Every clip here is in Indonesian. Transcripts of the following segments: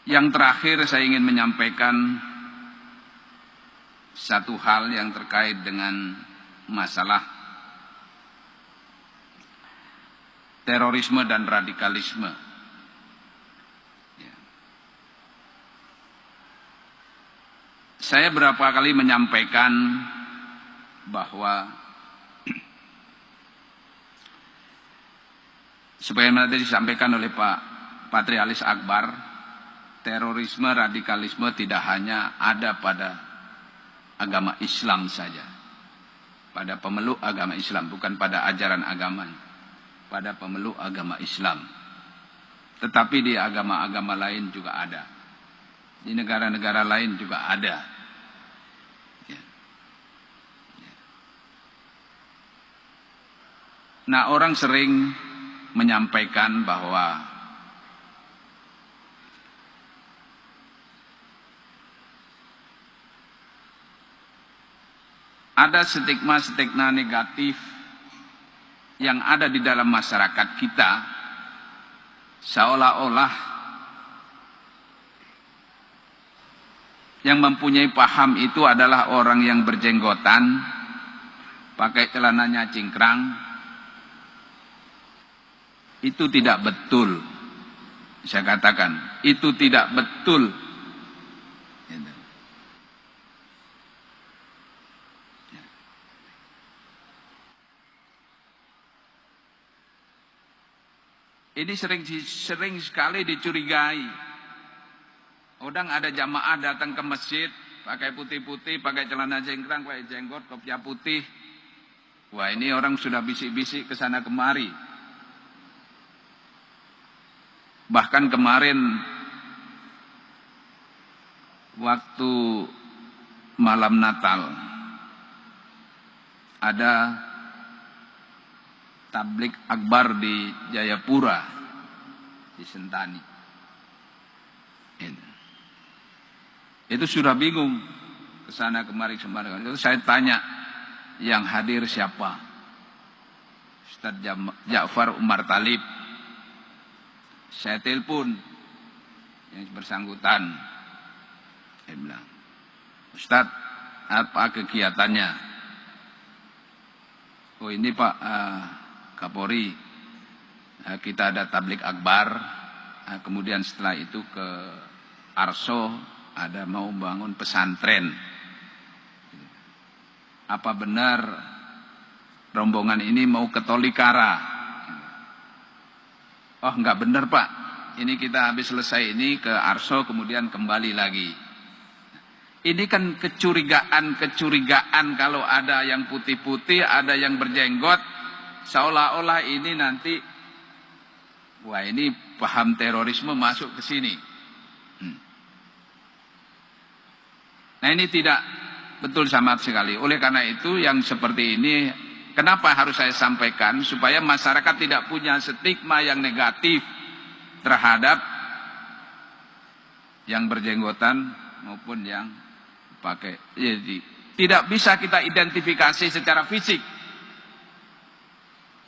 Yang terakhir saya ingin menyampaikan satu hal yang terkait dengan masalah terorisme dan radikalisme. Saya berapa kali menyampaikan bahwa sebagaimana tadi disampaikan oleh Pak Patrialis Akbar, terorisme, radikalisme tidak hanya ada pada agama Islam saja, pada pemeluk agama Islam, bukan pada ajaran agamanya, pada pemeluk agama Islam. Tetapi di agama-agama lain juga ada, di negara-negara lain juga ada. Nah, orang sering menyampaikan bahwa ada stigma-stigma negatif yang ada di dalam masyarakat kita, seolah-olah yang mempunyai paham itu adalah orang yang berjenggotan, pakai celananya cingkrang. Itu tidak betul. Saya katakan, itu tidak betul. Ini sering sekali dicurigai. Kadang ada jamaah datang ke masjid, pakai putih-putih, pakai celana cingkrang, pakai jenggot, kopiah putih. Wah, ini orang sudah bisik-bisik ke sana kemari. Bahkan kemarin waktu malam Natal ada tablik akbar di Jayapura, di Sentani. Itu sudah bingung ke sana kemari sembarangan. Itu saya tanya, yang hadir siapa? Ustaz Ja'far Umar Talib. Saya telepon yang bersangkutan. Saya bilang, Ustaz, apa kegiatannya? Oh, ini Pak Kapolri, kita ada tablik akbar. Kemudian setelah itu ke Arso, ada mau bangun pesantren. Apa benar rombongan ini mau ke Tolikara? Oh, enggak benar Pak, ini kita habis selesai ini ke Arso kemudian kembali lagi. Ini kan kecurigaan kalau ada yang putih-putih, ada yang berjenggot, seolah-olah ini nanti, wah ini paham terorisme masuk ke sini. Nah, ini tidak betul sama sekali. Oleh karena itu yang seperti ini, kenapa harus saya sampaikan? Supaya masyarakat tidak punya stigma yang negatif terhadap yang berjenggotan maupun yang pakai. Jadi tidak bisa kita identifikasi secara fisik.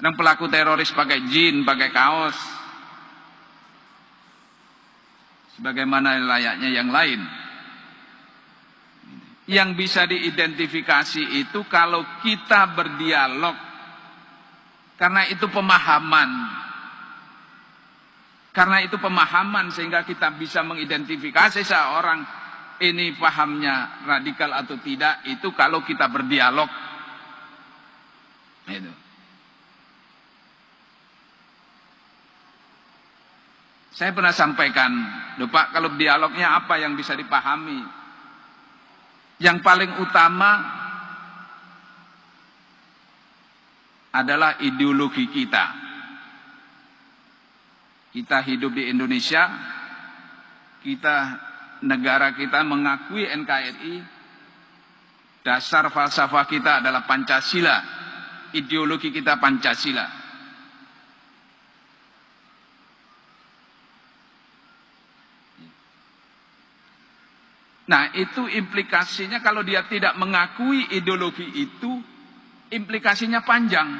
Yang pelaku teroris pakai jin, pakai kaos, sebagaimana layaknya yang lain. Yang bisa diidentifikasi itu kalau kita berdialog, karena itu pemahaman. Karena itu pemahaman sehingga kita bisa mengidentifikasi seorang ini pahamnya radikal atau tidak, itu kalau kita berdialog. Itu. Saya pernah sampaikan, loh Pak, kalau dialognya apa yang bisa dipahami? Yang paling utama adalah ideologi kita. Kita hidup di Indonesia, negara kita mengakui NKRI, dasar falsafah kita adalah Pancasila, ideologi kita Pancasila. Nah, itu implikasinya kalau dia tidak mengakui ideologi itu, implikasinya panjang.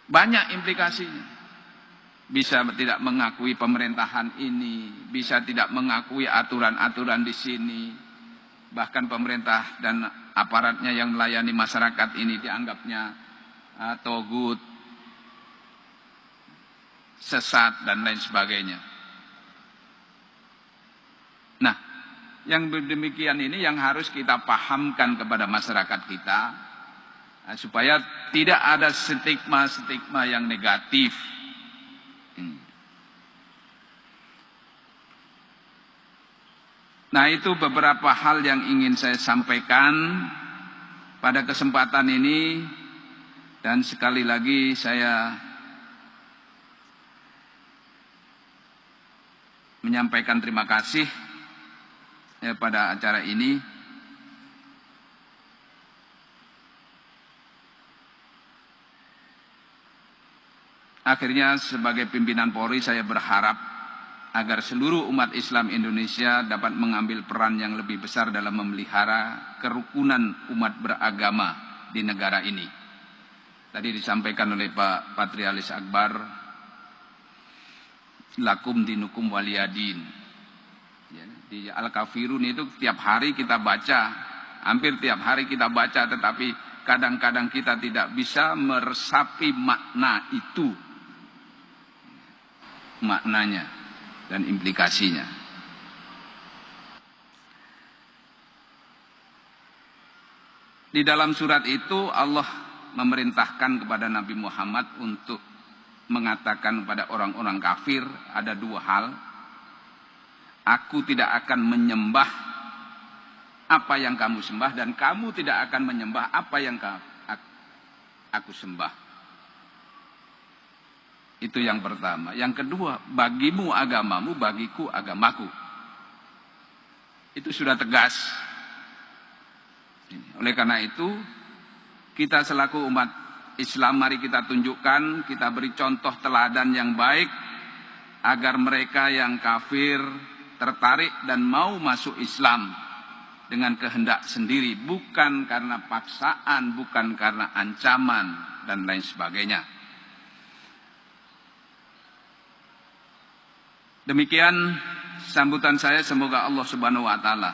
Banyak implikasinya. bisa tidak mengakui pemerintahan ini, bisa tidak mengakui aturan-aturan di sini. Bahkan pemerintah dan aparatnya yang melayani masyarakat ini dianggapnya togut, sesat, dan lain sebagainya. Nah, yang demikian ini yang harus kita pahamkan kepada masyarakat kita, supaya tidak ada stigma-stigma yang negatif. Nah, itu beberapa hal yang ingin saya sampaikan pada kesempatan ini. Dan sekali lagi saya menyampaikan terima kasih pada acara ini. Akhirnya sebagai pimpinan Polri saya berharap agar seluruh umat Islam Indonesia dapat mengambil peran yang lebih besar dalam memelihara kerukunan umat beragama di negara ini. Tadi disampaikan oleh Pak Patrialis Akbar, lakum dinukum waliyadin. Di Al-Kafirun itu tiap hari kita baca, hampir tiap hari kita baca, tetapi kadang-kadang kita tidak bisa meresapi makna itu, maknanya dan implikasinya. Di dalam surat itu Allah memerintahkan kepada Nabi Muhammad untuk mengatakan kepada orang-orang kafir ada dua hal. Aku tidak akan menyembah apa yang kamu sembah, dan kamu tidak akan menyembah apa yang aku sembah. Itu yang pertama. Yang kedua, bagimu agamamu, bagiku agamaku. Itu sudah tegas. Oleh karena itu, kita selaku umat Islam, mari kita tunjukkan, kita beri contoh teladan yang baik, agar mereka yang kafir tertarik dan mau masuk Islam dengan kehendak sendiri, bukan karena paksaan, bukan karena ancaman, dan lain sebagainya. Demikian sambutan saya, semoga Allah Subhanahu wa taala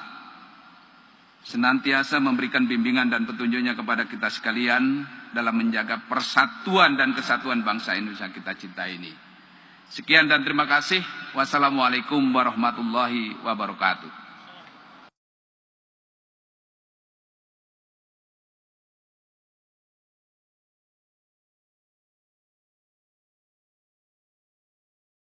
senantiasa memberikan bimbingan dan petunjuknya kepada kita sekalian dalam menjaga persatuan dan kesatuan bangsa Indonesia kita cintai ini. Sekian dan terima kasih. Wassalamualaikum warahmatullahi wabarakatuh.